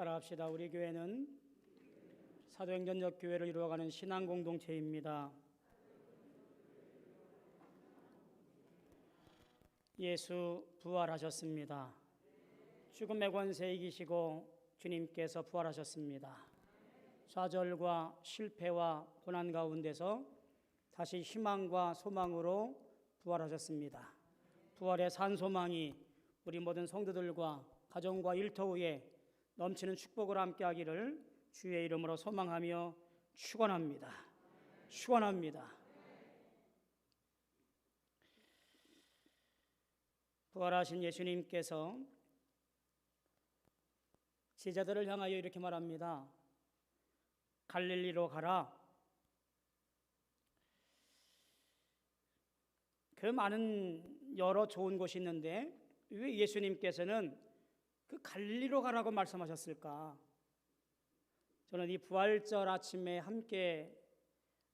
따라합시다. 우리 교회는 사도행전역 교회를 이루어가는 신앙 공동체입니다. 예수 부활하셨습니다. 죽음의 권세 이기시고 주님께서 부활하셨습니다. 좌절과 실패와 고난 가운데서 다시 희망과 소망으로 부활하셨습니다. 부활의 산소망이 우리 모든 성도들과 가정과 일터에 넘치는 축복을 함께하기를 주의 이름으로 소망하며 축원합니다. 축원합니다. 부활하신 예수님께서 제자들을 향하여 이렇게 말합니다. 갈릴리로 가라. 그 많은 여러 좋은 곳이 있는데 왜 예수님께서는 그 갈릴리로 가라고 말씀하셨을까? 저는 이 부활절 아침에 함께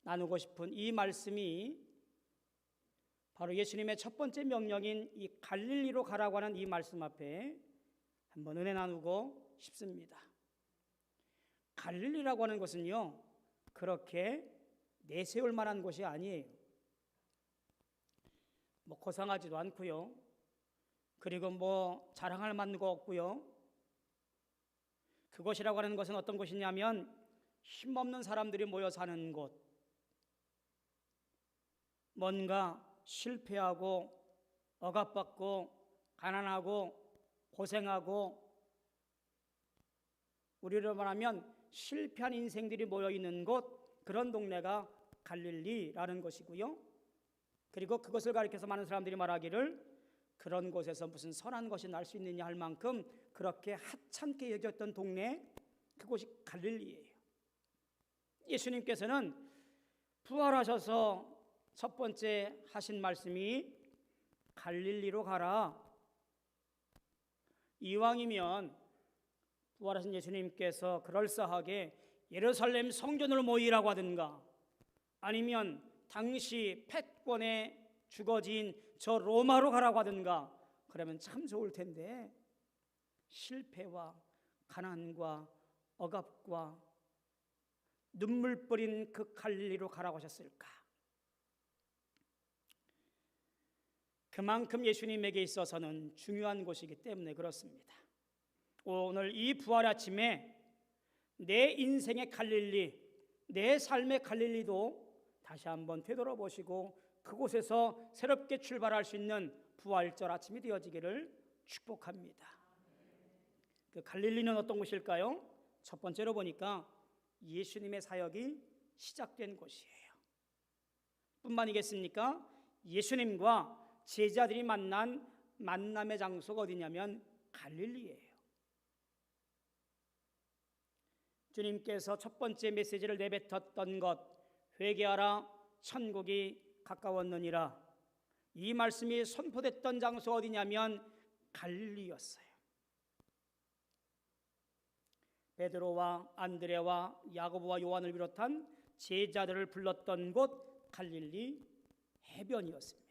나누고 싶은 이 말씀이 바로 예수님의 첫 번째 명령인 이 갈릴리로 가라고 하는 이 말씀 앞에 한번 은혜 나누고 싶습니다. 갈릴리라고 하는 것은요, 그렇게 내세울 만한 곳이 아니에요. 고상하지도 않고요. 그리고 자랑할 만한 거 없고요. 그곳이라고 하는 것은 어떤 곳이냐면 힘없는 사람들이 모여 사는 곳, 뭔가 실패하고 억압받고 가난하고 고생하고, 우리로 말하면 실패한 인생들이 모여 있는 곳, 그런 동네가 갈릴리라는 것이고요. 그리고 그것을 가리켜서 많은 사람들이 말하기를 그런 곳에서 무슨 선한 것이 날 수 있느냐 할 만큼 그렇게 하찮게 여겼던 동네, 그곳이 갈릴리예요. 예수님께서는 부활하셔서 첫 번째 하신 말씀이 갈릴리로 가라. 이왕이면 부활하신 예수님께서 그럴싸하게 예루살렘 성전으로 모이라고 하든가, 아니면 당시 패권에 주거지인 저 로마로 가라고 하든가, 그러면 참 좋을 텐데 실패와 가난과 억압과 눈물 뿌린 그 갈릴리로 가라고 하셨을까? 그만큼 예수님에게 있어서는 중요한 곳이기 때문에 그렇습니다. 오늘 이 부활 아침에 내 인생의 갈릴리, 내 삶의 갈릴리도 다시 한번 되돌아보시고 그곳에서 새롭게 출발할 수 있는 부활절 아침이 되어지기를 축복합니다. 그 갈릴리는 어떤 곳일까요? 첫 번째로 보니까 예수님의 사역이 시작된 곳이에요. 뿐만이겠습니까? 예수님과 제자들이 만난 만남의 장소가 어디냐면 갈릴리예요. 주님께서 첫 번째 메시지를 내뱉었던 것, 회개하라 천국이 가까웠느니라, 이 말씀이 선포됐던 장소가 어디냐면 갈릴리였어요. 베드로와 안드레와 야고보와 요한을 비롯한 제자들을 불렀던 곳 갈릴리 해변이었습니다.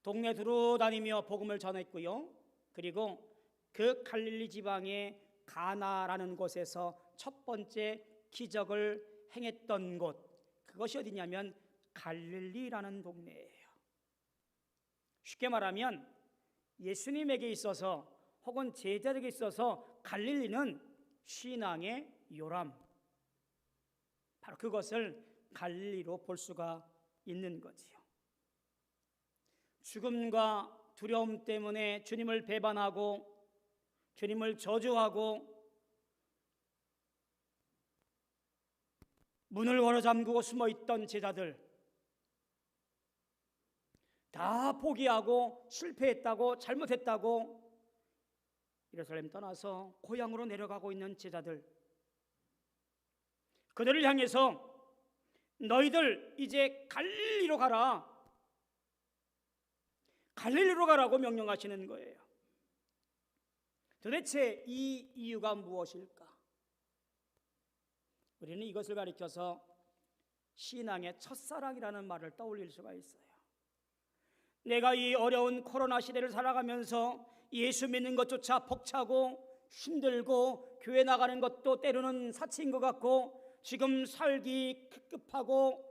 동네 두루 다니며 복음을 전했고요. 그리고 그 갈릴리 지방의 가나라는 곳에서 첫 번째 기적을 행했던 곳, 그것이 어디냐면 갈릴리라는 동네예요. 쉽게 말하면 예수님에게 있어서 혹은 제자들에게 있어서 갈릴리는 신앙의 요람, 바로 그것을 갈릴리로 볼 수가 있는 거지요. 죽음과 두려움 때문에 주님을 배반하고 주님을 저주하고 문을 걸어 잠그고 숨어있던 제자들, 다 포기하고 실패했다고 잘못했다고 예루살렘 떠나서 고향으로 내려가고 있는 제자들, 그들을 향해서 너희들 이제 갈릴리로 가라, 갈릴리로 가라고 명령하시는 거예요. 도대체 이 이유가 무엇일까? 우리는 이것을 가리켜서 신앙의 첫사랑이라는 말을 떠올릴 수가 있어요. 내가 이 어려운 코로나 시대를 살아가면서 예수 믿는 것조차 벅차고 힘들고 교회 나가는 것도 때로는 사치인 것 같고 지금 살기 급급하고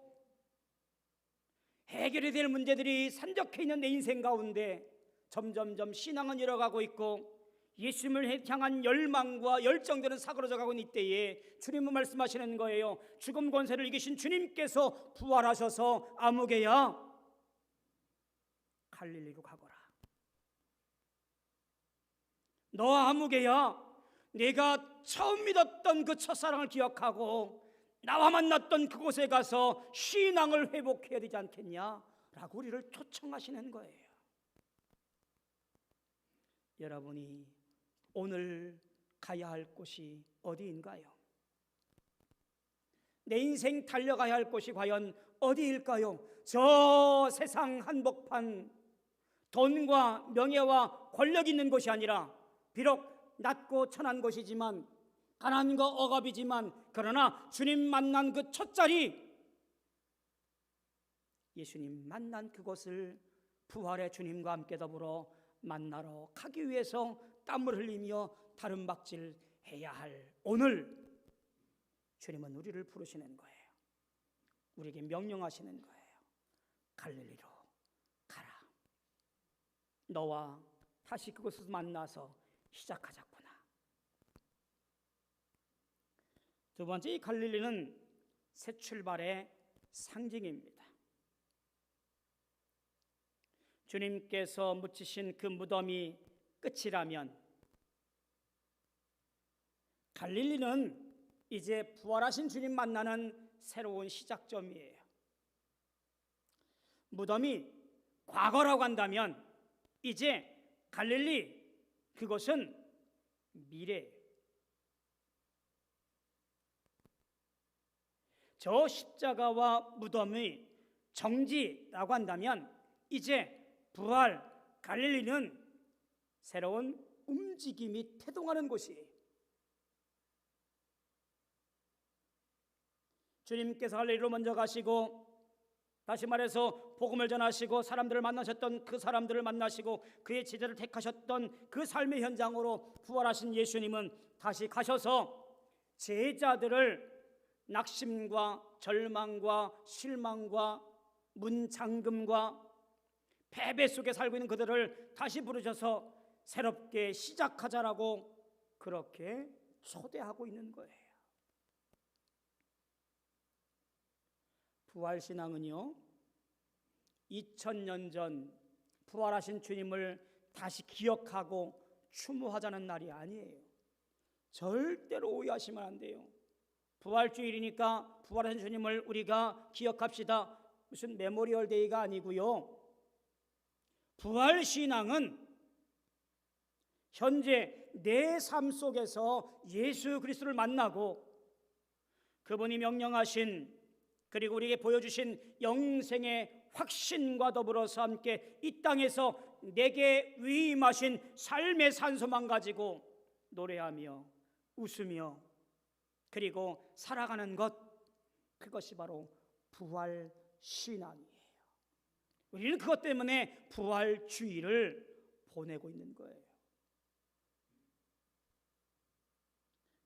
해결이 될 문제들이 산적해 있는 내 인생 가운데 점점점 신앙은 잃어가고 있고 예수님을 향한 열망과 열정들은 사그러져 가고 있는 이때에 주님은 말씀하시는 거예요. 죽음 권세를 이기신 주님께서 부활하셔서 아무개야 갈릴리로 가거라. 너 아무개야, 내가 처음 믿었던 그 첫사랑을 기억하고 나와 만났던 그곳에 가서 신앙을 회복해야 되지 않겠냐 라고 우리를 초청하시는 거예요. 여러분이 오늘 가야 할 곳이 어디인가요? 내 인생 달려가야 할 곳이 과연 어디일까요? 저 세상 한복판 돈과 명예와 권력이 있는 곳이 아니라 비록 낮고 천한 곳이지만 가난과 억압이지만 그러나 주님 만난 그 첫 자리, 예수님 만난 그곳을 부활의 주님과 함께 더불어 만나러 가기 위해서 땀을 흘리며 다름박질 해야 할 오늘, 주님은 우리를 부르시는 거예요. 우리에게 명령하시는 거예요. 갈릴리로 가라. 너와 다시 그곳에서 만나서 시작하자꾸나. 두 번째, 이 갈릴리는 새 출발의 상징입니다. 주님께서 묻히신 그 무덤이 끝이라면 갈릴리는 이제 부활하신 주님 만나는 새로운 시작점이에요. 무덤이 과거라고 한다면 이제 갈릴리, 그것은 미래예요. 저 십자가와 무덤의 정지라고 한다면 이제 부활, 갈릴리는 새로운 움직임이 태동하는 곳이에요. 주님께서 갈릴리로 먼저 가시고 다시 말해서 복음을 전하시고 사람들을 만나셨던 그 사람들을 만나시고 그의 제자를 택하셨던 그 삶의 현장으로 부활하신 예수님은 다시 가셔서 제자들을 낙심과 절망과 실망과 문잠금과 패배 속에 살고 있는 그들을 다시 부르셔서 새롭게 시작하자라고 그렇게 초대하고 있는 거예요. 부활신앙은요, 2000년 전 부활하신 주님을 다시 기억하고 추모하자는 날이 아니에요. 절대로 오해하시면 안 돼요. 부활주일이니까 부활하신 주님을 우리가 기억합시다, 무슨 메모리얼 데이가 아니고요. 부활신앙은 현재 내 삶 속에서 예수 그리스도를 만나고 그분이 명령하신 그리고 우리에게 보여주신 영생의 확신과 더불어서 함께 이 땅에서 내게 위임하신 삶의 산소만 가지고 노래하며 웃으며 그리고 살아가는 것, 그것이 바로 부활신앙이에요. 우리는 그것 때문에 부활주의를 보내고 있는 거예요.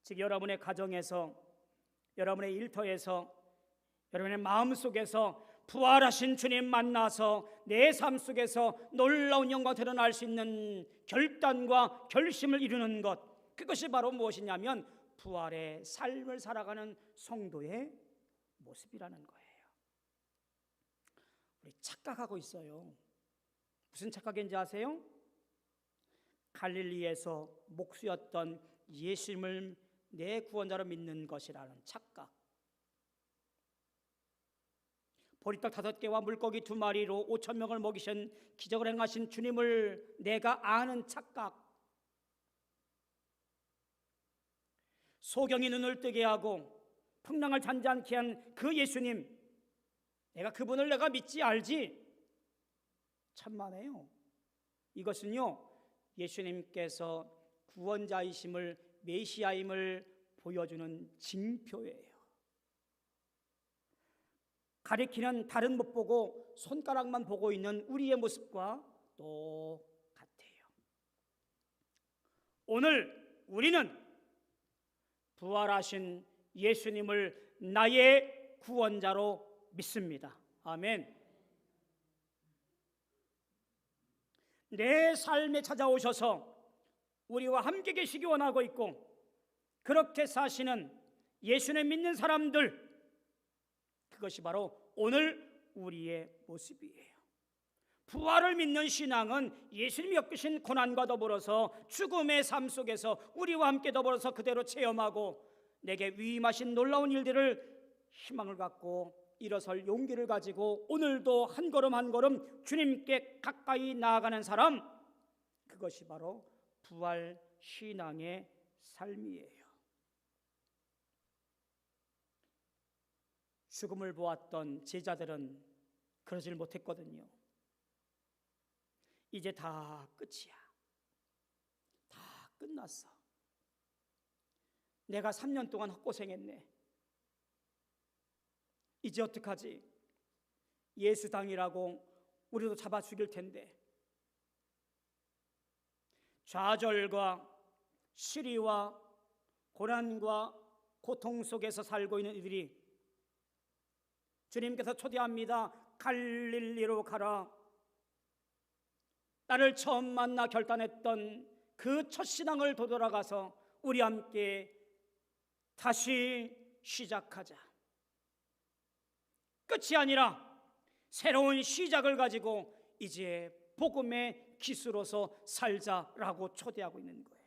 즉 여러분의 가정에서, 여러분의 일터에서, 여러분의 마음속에서 부활하신 주님 만나서 내 삶 속에서 놀라운 영광 드러날 수 있는 결단과 결심을 이루는 것, 그것이 바로 무엇이냐면 부활의 삶을 살아가는 성도의 모습이라는 거예요. 우리 착각하고 있어요. 무슨 착각인지 아세요? 갈릴리에서 목수였던 예수님을 내 구원자로 믿는 것이라는 착각. 보리떡 5개와 물고기 2마리로 5,000명을 먹이신 기적을 행하신 주님을 내가 아는 착각. 소경이 눈을 뜨게 하고 풍랑을 잔잔케 한 그 예수님, 내가 그분을 내가 믿지 알지? 천만에요. 이것은요, 예수님께서 구원자이심을, 메시아임을 보여주는 징표예요. 가리키는 달은 못 보고 손가락만 보고 있는 우리의 모습과 똑같아요. 오늘 우리는 부활하신 예수님을 나의 구원자로 믿습니다. 아멘. 내 삶에 찾아오셔서 우리와 함께 계시기 원하고 있고, 그렇게 사시는 예수님 믿는 사람들, 그것이 바로 오늘 우리의 모습이에요. 부활을 믿는 신앙은 예수님이 겪으신 고난과 더불어서 죽음의 삶 속에서 우리와 함께 더불어서 그대로 체험하고 내게 위임하신 놀라운 일들을 희망을 갖고 일어설 용기를 가지고 오늘도 한 걸음 한 걸음 주님께 가까이 나아가는 사람, 그것이 바로 부활 신앙의 삶이에요. 죽음을 보았던 제자들은 그러질 못했거든요. 이제 다 끝이야. 다 끝났어. 내가 3년 동안 헛고생했네. 이제 어떡하지? 예수당이라고 우리도 잡아 죽일 텐데. 좌절과 시리와 고난과 고통 속에서 살고 있는 이들이 주님께서 초대합니다. 갈릴리로 가라. 나를 처음 만나 결단했던 그 첫 신앙을 되돌아가서 우리 함께 다시 시작하자. 끝이 아니라 새로운 시작을 가지고 이제 복음의 기수로서 살자라고 초대하고 있는 거예요.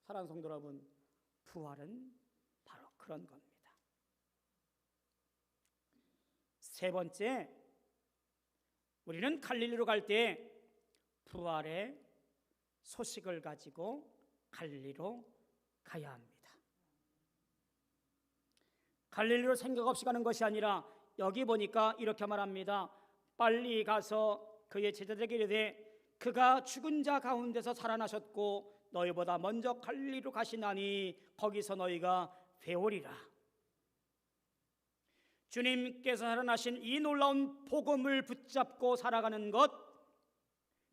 사랑하는 성도 여러분, 부활은 바로 그런 겁니다. 세 번째, 우리는 갈릴리로 갈 때 부활의 소식을 가지고 갈릴리로 가야 합니다. 갈릴리로 생각 없이 가는 것이 아니라 여기 보니까 이렇게 말합니다. 빨리 가서 그의 제자들에게 이르되 그가 죽은 자 가운데서 살아나셨고 너희보다 먼저 갈릴리로 가시나니 거기서 너희가 배우리라. 주님께서 살아나신 이 놀라운 복음을 붙잡고 살아가는 것,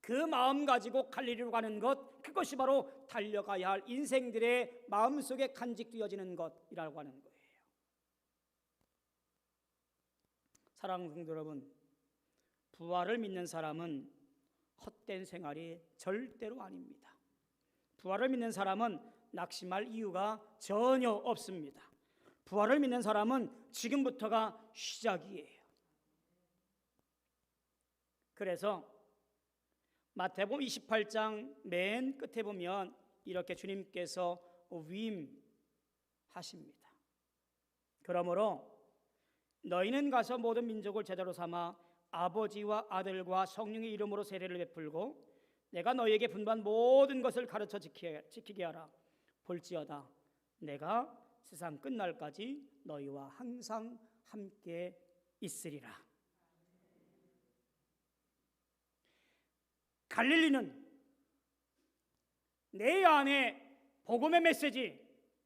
그 마음 가지고 갈릴리로 가는 것, 그것이 바로 달려가야 할 인생들의 마음속에 간직되어지는 것이라고 하는 거예요. 사랑하는 성도 여러분, 부활을 믿는 사람은 헛된 생활이 절대로 아닙니다. 부활을 믿는 사람은 낙심할 이유가 전혀 없습니다. 부활을 믿는 사람은 지금부터가 시작이에요. 그래서 마태복음 28장 맨 끝에 보면 이렇게 주님께서 위임하십니다. 그러므로 너희는 가서 모든 민족을 제자로 삼아 아버지와 아들과 성령의 이름으로 세례를 베풀고 내가 너희에게 분부한 모든 것을 가르쳐 지키게 하라. 볼지어다 내가 세상 끝날까지 너희와 항상 함께 있으리라. 갈릴리는 내 안에 복음의 메시지,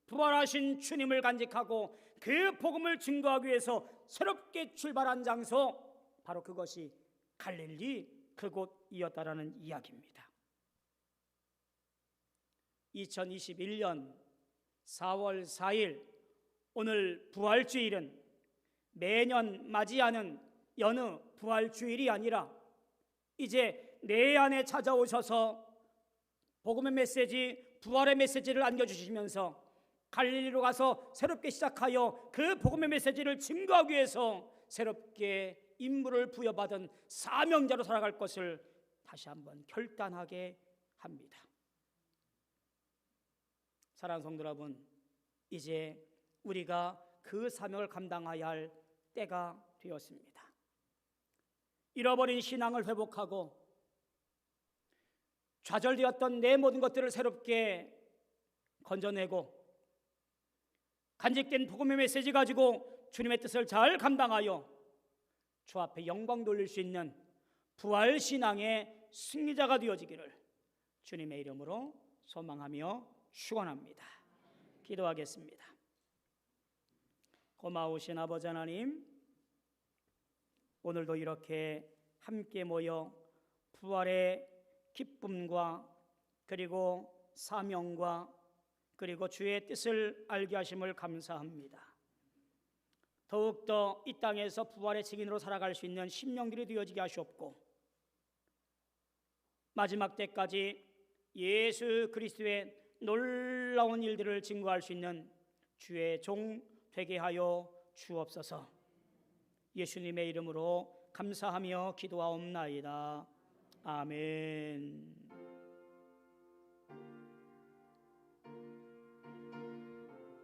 부활하신 주님을 간직하고 그 복음을 증거하기 위해서 새롭게 출발한 장소, 바로 그것이 갈릴리 그곳이었다라는 이야기입니다. 2021년 4월 4일 오늘 부활주일은 매년 맞이하는 여느 부활주일이 아니라 이제 내 안에 찾아오셔서 복음의 메시지, 부활의 메시지를 안겨주시면서 갈릴리로 가서 새롭게 시작하여 그 복음의 메시지를 증거하기 위해서 새롭게 임무를 부여받은 사명자로 살아갈 것을 다시 한번 결단하게 합니다. 사랑하는 성도 여러분, 이제 우리가 그 사명을 감당해야 할 때가 되었습니다. 잃어버린 신앙을 회복하고 좌절되었던 내 모든 것들을 새롭게 건져내고 간직된 복음의 메시지 가지고 주님의 뜻을 잘 감당하여 주 앞에 영광 돌릴 수 있는 부활 신앙의 승리자가 되어지기를 주님의 이름으로 소망하며 축원합니다. 기도하겠습니다. 고마우신 아버지 하나님, 오늘도 이렇게 함께 모여 부활의 기쁨과 그리고 사명과 그리고 주의 뜻을 알게 하심을 감사합니다. 더욱더 이 땅에서 부활의 증인으로 살아갈 수 있는 심령들이 되어지게 하시옵고 마지막 때까지 예수 그리스도의 놀라운 일들을 증거할 수 있는 주의 종 되게 하여 주옵소서. 예수님의 이름으로 감사하며 기도하옵나이다. 아멘.